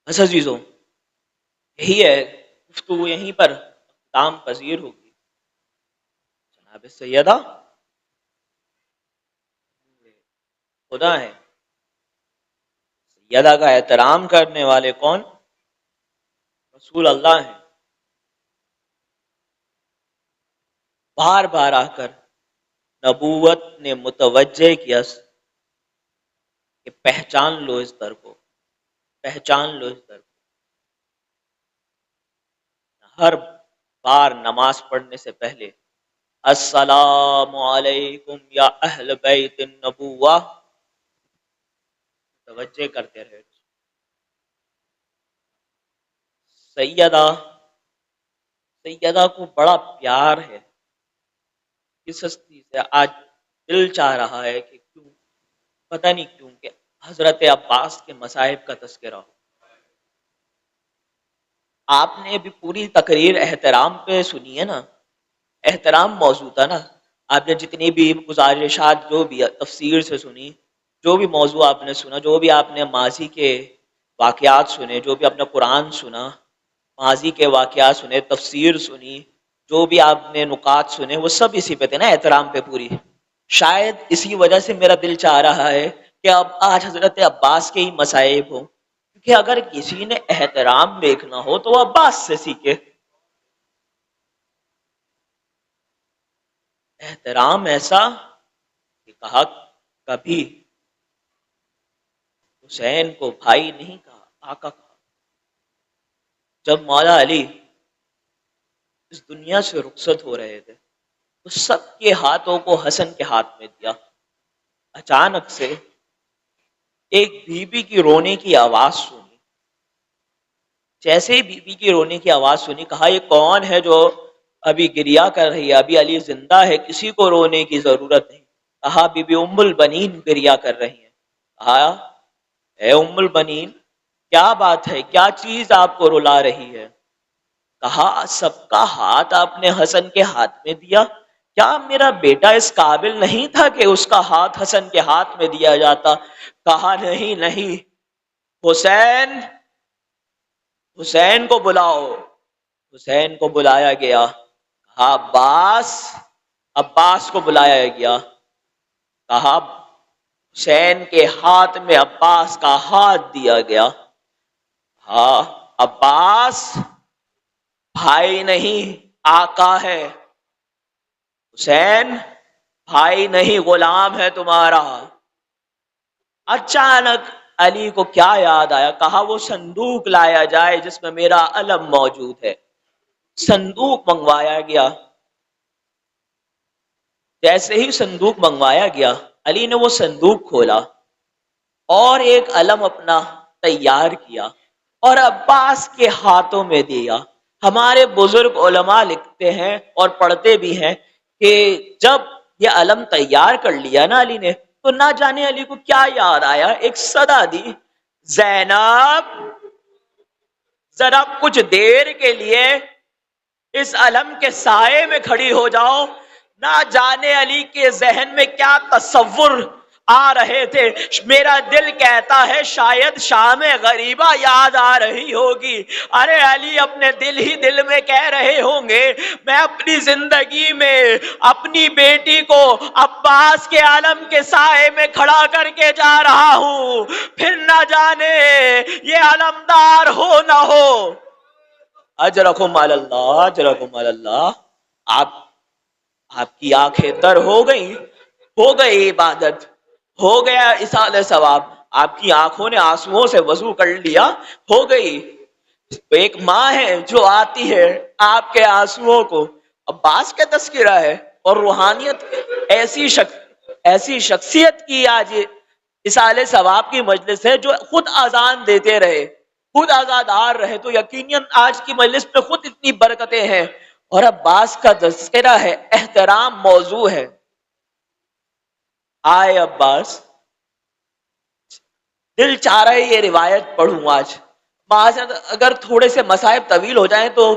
بس عزیزوں، یہی ہے، گفتگو یہیں پر اختتام پذیر ہوگی. جناب سیدہ خدا ہے، سیدہ کا احترام کرنے والے کون؟ رسول اللہ ہیں. بار بار آ کر نبوت نے متوجہ کیا کہ پہچان لو اس در کو، پہچان لو اس در کو. ہر بار نماز پڑھنے سے پہلے السلام علیکم یا اہل بیت النبوہ توجہ کرتے رہے. سیدہ سیدہ کو بڑا پیار ہے. اس ہستی سے آج دل چاہ رہا ہے کہ کیوں، پتہ نہیں کیوں، کہ حضرت عباس کے مصائب کا تذکرہ ہو. آپ نے بھی پوری تقریر احترام پہ سنی ہے نا، احترام موضوع تھا نا. آپ نے جتنی بھی گزارشات جو بھی تفسیر سے سنی، جو بھی موضوع آپ نے سنا، جو بھی آپ نے ماضی کے واقعات سنے، جو بھی آپ نے قرآن سنا، ماضی کے واقعات سنے، تفسیر سنی، جو بھی آپ نے نکات سنے، وہ سب اسی پہ تھے نا، احترام پہ پوری. شاید اسی وجہ سے میرا دل چاہ رہا ہے کہ اب آج حضرت عباس کے ہی مصائب ہوں، کیونکہ اگر کسی نے احترام دیکھنا ہو تو وہ عباس سے سیکھے. احترام ایسا کہ کہا کبھی حسین کو بھائی نہیں کہا، آقا کہا. جب مولا علی اس دنیا سے رخصت ہو رہے تھے تو سب کے ہاتھوں کو حسن کے ہاتھ میں دیا. اچانک سے ایک بی بی کی رونے کی آواز سنی. جیسے ہی بی بی کی رونے کی آواز سنی، کہا یہ کون ہے جو ابھی گریا کر رہی ہے؟ ابھی علی زندہ ہے، کسی کو رونے کی ضرورت نہیں. کہا بی بی ام البنین گریا کر رہی ہیں. کہا اے ام البنین، کیا بات ہے، کیا چیز آپ کو رلا رہی ہے؟ کہا سب کا ہاتھ آپ نے حسن کے ہاتھ میں دیا، کیا میرا بیٹا اس قابل نہیں تھا کہ اس کا ہاتھ حسن کے ہاتھ میں دیا جاتا؟ کہا نہیں نہیں، حسین، حسین کو بلاؤ. حسین کو بلایا گیا. کہا عباس، عباس کو بلایا گیا. کہا حسین کے ہاتھ میں عباس کا ہاتھ دیا گیا. ہاں عباس بھائی نہیں، آقا ہے. حسین بھائی نہیں، غلام ہے تمہارا. اچانک علی کو کیا یاد آیا؟ کہا وہ صندوق لایا جائے جس میں میرا علم موجود ہے. صندوق منگوایا گیا. جیسے ہی صندوق منگوایا گیا، علی نے وہ صندوق کھولا اور ایک علم اپنا تیار کیا اور عباس کے ہاتھوں میں دیا. ہمارے بزرگ علماء لکھتے ہیں اور پڑھتے بھی ہیں کہ جب یہ علم تیار کر لیا نا علی نے، تو نہ جانے علی کو کیا یاد آیا، ایک صدا دی، زینب ذرا کچھ دیر کے لیے اس علم کے سائے میں کھڑی ہو جاؤ. نہ جانے علی کے ذہن میں کیا تصور آ رہے تھے. میرا دل کہتا ہے شاید شام غریبہ یاد آ رہی ہوگی. ارے علی اپنے دل ہی دل میں کہہ رہے ہوں گے میں اپنی زندگی میں اپنی بیٹی کو عباس کے علم کے سائے میں کھڑا کر کے جا رہا ہوں، پھر نہ جانے یہ علمدار ہو نہ ہو. اجرکم علی اللہ، اجرکم علی اللہ. آپ کی آنکھیں تر ہو گئی، ہو گئی عبادت، ہو گیا اصال ثواب. آپ کی آنکھوں نے آنسوؤں سے وضو کر لیا، ہو گئی. ایک ماں ہے جو آتی ہے آپ کے آنسوؤں کو، عباس کا تذکرہ ہے اور روحانیت ایسی شخصیت کی آج اصال ثواب کی مجلس ہے جو خود اذان دیتے رہے، خود آزادار رہے. تو یقیناً آج کی مجلس میں خود اتنی برکتیں ہیں اور عباس کا تذکرہ ہے، احترام موضوع ہے. آئے عباس، دل چاہ رہا ہے یہ روایت پڑھوں آج. معذرت اگر تھوڑے سے مصائب طویل ہو جائیں تو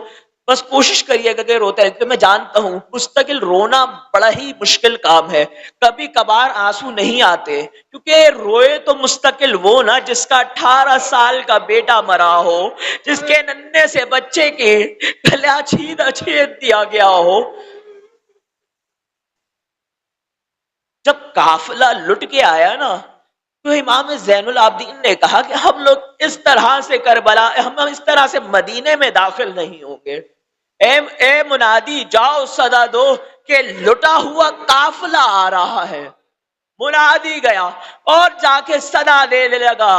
بس کوشش کریے گا کہ روتے رہتے. میں جانتا ہوں مستقل رونا بڑا ہی مشکل کام ہے, کبھی کبھار آنسو نہیں آتے, کیونکہ روئے تو مستقل وہ نا جس کا 18 سال کا بیٹا مرا ہو, جس کے ننھے سے بچے کے گلا چھید دیا گیا ہو. جب قافلہ لٹ کے آیا نا تو امام زین العابدین نے کہا کہ ہم لوگ اس طرح سے کربلا, ہم اس طرح سے مدینے میں داخل نہیں ہوں گے. اے منادی جاؤ صدا دو کہ لٹا ہوا قافلہ آ رہا ہے. منادی گیا اور جا کے صدا دینے لگا,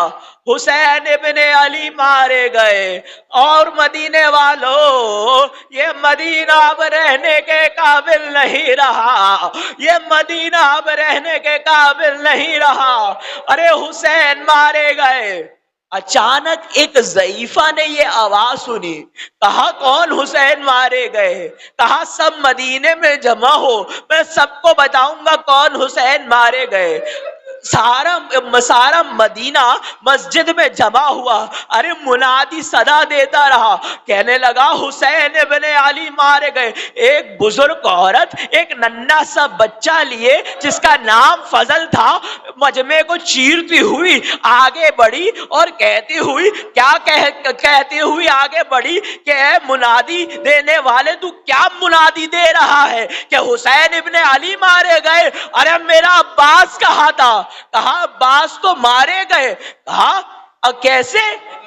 حسین ابن علی مارے گئے. اور مدینے والوں, یہ مدینہ اب رہنے کے قابل نہیں رہا, یہ مدینہ اب رہنے کے قابل نہیں رہا. ارے حسین مارے گئے. اچانک ایک ضعیفہ نے یہ آواز سنی, کہا کون مارے مارے گئے؟ کہا سب مدینے میں جمع ہو, میں سب کو بتاؤں گا کون حسین مارے گئے. سارا مدینہ مسجد میں جمع ہوا. ارے منادی صدا دیتا رہا, کہنے لگا حسین ابن علی مارے گئے. ایک بزرگ عورت ایک ننھا سا بچہ لیے جس کا نام فضل تھا, مجمع کو چیرتی ہوئی آگے بڑھی اور کہتی ہوئی کہتی ہوئی آگے بڑھی کہ اے منادی دینے والے, تو کیا منادی دے رہا ہے کہ حسین ابن علی مارے گئے؟ ارے میرا عباس کہا تھا. کہا عباس تو مارے گئے. کہا کیسے؟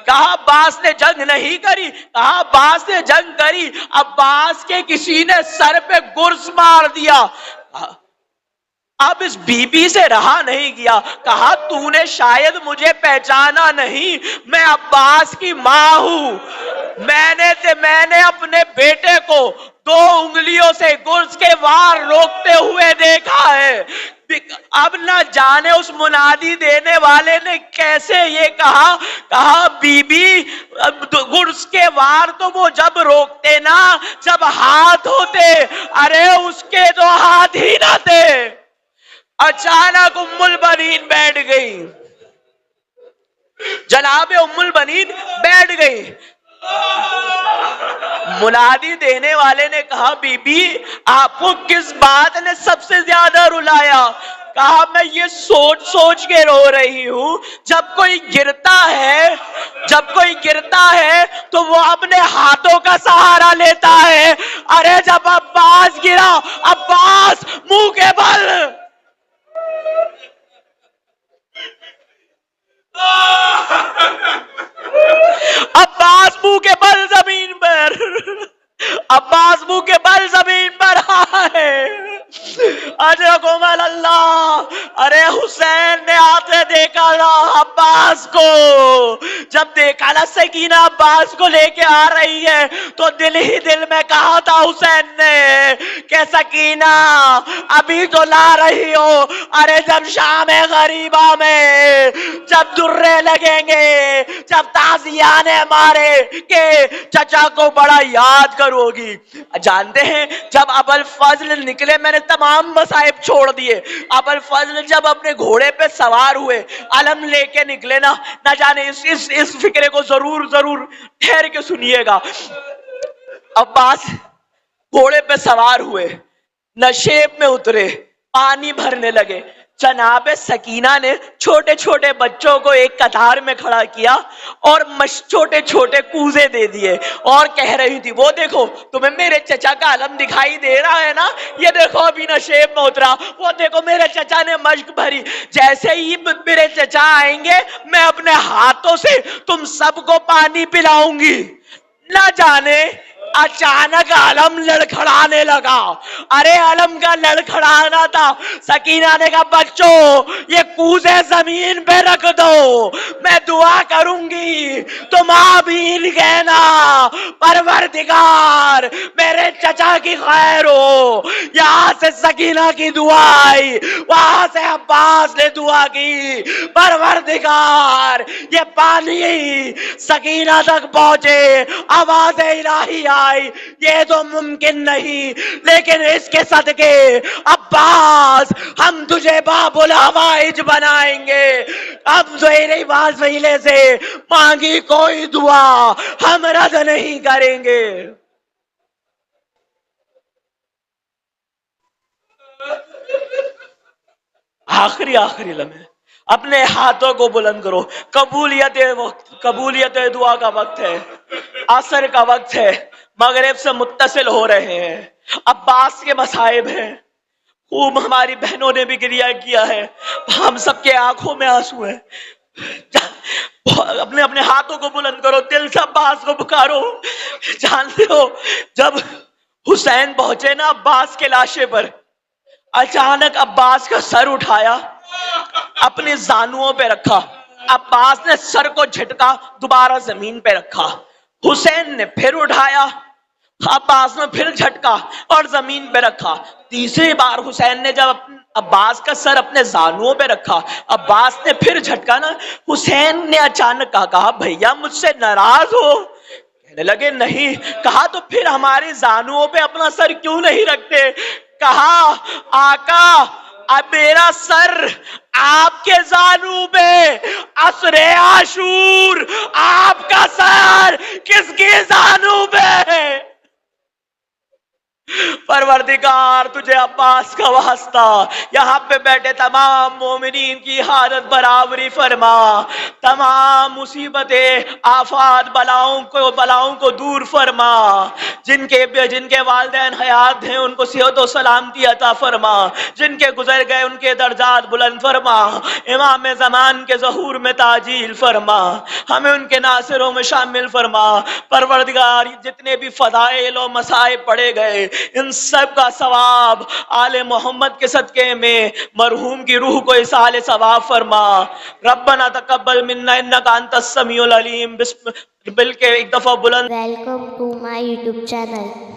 کہا عباس نے جنگ نہیں کری. کہا عباس نے جنگ کری, عباس کے کسی نے سر پہ گرز مار دیا. اب اس بی بی سے رہا نہیں گیا. کہا تو نے شاید مجھے پہچانا نہیں, میں عباس کی ماں ہوں. میں نے اپنے بیٹے کو 2 انگلیوں سے گرز کے وار روکتے ہوئے دیکھا ہے. اب نہ جانے اس منادی دینے والے نے کیسے یہ کہا بی بی گرز کے وار تو وہ جب روکتے نا جب ہاتھ ہوتے. ارے اس کے تو ہاتھ ہی نہ تھے. اچانک ام البنین بیٹھ گئی, جناب ام البنین بیٹھ گئی. منادی دینے والے نے کہا بی بی آپ کو کس بات نے سب سے زیادہ رلایا؟ کہا میں یہ سوچ کے رو رہی ہوں, جب کوئی گرتا ہے تو وہ اپنے ہاتھوں کا سہارا لیتا ہے. ارے جب عباس گرا, عباس منہ کے بل عباس منہ کے بل زمین پر, عباس منہ کے بل زمین پر آئے. اجرکم اللہ. ارے حسین نے آتے دیکھا نا عباس کو, جب دیکھا نا سکینہ عباس کو لے کے آ رہی ہے تو دل ہی دل میں کہا تھا حسین نے کہ سکینہ ابھی تو لا رہی ہو. ارے جب شام غریبہ میں جب درے لگیں گے, جب تازیانے مارے کہ چچا کو بڑا یاد کرو گی. جانتے ہیں جب ابوالفضل نکلے, میں نے تمام مصائب چھوڑ دیے. ابوالفضل جب اپنے گھوڑے پہ سوار ہوئے, علم لے کے نکلے نا, نہ جانے اس فکرے کو ضرور ٹھہر کے سنیے گا. عباس گھوڑے پہ سوار ہوئے, نشیب میں اترے, پانی بھرنے لگے. جناب سکینہ نے چھوٹے چھوٹے بچوں کو ایک قطار میں کھڑا کیا اور چھوٹے چھوٹے کوزے دے دیے اور کہہ رہی تھی وہ دیکھو تمہیں میرے چچا کا علم دکھائی دے رہا ہے نا, یہ دیکھو ابھی نشیب میں اترا, وہ دیکھو میرے چچا نے مشق بھری. جیسے ہی میرے چچا آئیں گے میں اپنے ہاتھوں سے تم سب کو پانی پلاؤں گی. نہ جانے اچانک علم لڑکھڑانے لگا. ارے علم کا لڑکھڑانا تھا. سکینہ نے کہا بچوں یہ کوزے زمین پہ رکھ دو, میں دعا کروں گی تم آمین کہنا. پروردگار میرے چچا کی خیر ہو. یہاں سے سکینہ کی دعا آئی, وہاں سے عباس نے دعا کی, پروردگار یہ پانی سکینہ تک پہنچے. آواز الہی آئی, یہ تو ممکن نہیں, لیکن اس کے صدقے عباس ہم تجھے باب الحوائج بنائیں گے. اب زہری وسیلے سے مانگی کوئی دعا ہم رد نہیں کریں گے. آخری لمحے اپنے ہاتھوں کو بلند کرو. قبولیت دعا کا وقت ہے، عصر کا وقت ہے، مغرب سے متصل ہو رہے ہیں. عباس کے مصائب ہیں، خوب ہماری بہنوں نے بھی گریہ کیا ہے، ہم سب کے آنکھوں میں آنسو ہیں. اپنے اپنے ہاتھوں کو بلند کرو، دل سے عباس کو پکارو. جانتے ہو جب حسین پہنچے نا عباس کے لاشے پر، اچانک عباس کا سر اٹھایا، اپنے زانوؤں پہ رکھا. عباس نے سر کو جھٹکا، دوبارہ زمین پہ رکھا. حسین نے پھر اٹھایا، عباس نے پھر جھٹکا اور زمین پہ رکھا. تیسری بار حسین نے جب عباس کا سر اپنے زانوؤں پہ رکھا، عباس نے پھر جھٹکا نا. حسین نے اچانک کہا بھیا مجھ سے ناراض ہو؟ کہنے لگے نہیں. کہا تو پھر ہمارے زانوؤں پہ اپنا سر کیوں نہیں رکھتے؟ کہا آقا اب میرا سر آپ کے زانو پہ، عصر عاشور آپ کا سر کس کے زانو پہ؟ پروردگار تجھے عباس کا واسطہ یہاں پہ بیٹھے تمام مومنین کی حالت برابری فرما، تمام مصیبتیں آفات بلاؤں کو دور فرما. جن کے والدین حیات ہیں ان کو صحت و سلامتی عطا فرما، جن کے گزر گئے ان کے درجات بلند فرما. امام زمان کے ظہور میں تعجیل فرما، ہمیں ان کے ناصروں میں شامل فرما. پروردگار جتنے بھی فضائل و مصائب پڑے گئے ان سب کا ثواب آل محمد کے صدقے میں مرحوم کی روح کو اصال ثواب فرما. ربنا تقبل منا انک انت السمیع العلیم. بلکہ ایک دفعہ بلند Welcome to my YouTube channel.